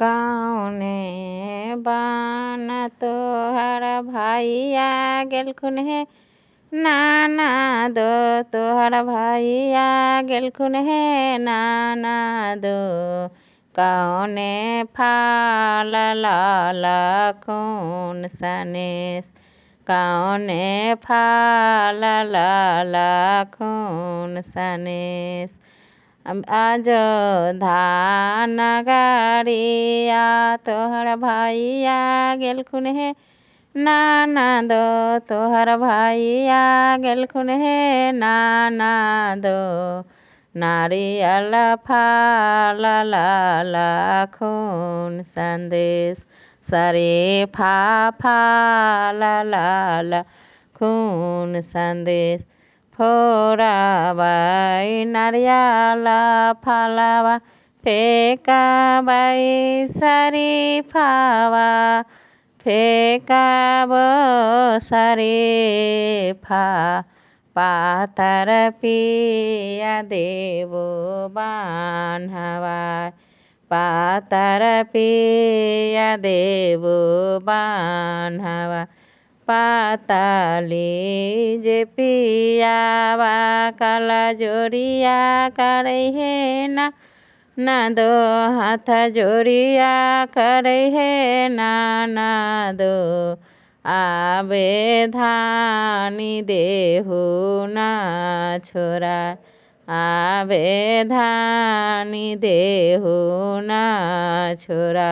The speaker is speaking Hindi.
कौने बान तोहर भाइया गेलखुन हे नाना दो तोहर भाइया गेलखुन हे नाना दो कौने फाल लालखुन सनेस कौने फाल लालखुन सनेस आज धान गाड़िया तोहर भाइया गेलखुन हे नाना दो तोहर भाइया गेलखुन हे नाना दो नारियल फाल लालखुन संदेश सरे फाल लालखुन संदेश फोराबाई नारियल फालवा फेकाबाई शरीफावा फेकाब शरीफा पातर पिया देवो बान्हवा पातर पिया देवो बान्हवा पाताली जे पियावा काला जोड़िया करे हे ना दो हाथ जोड़िया करे हे ना दो आबे धानी देहु ना छोरा आबे धानी देहु ना छोरा।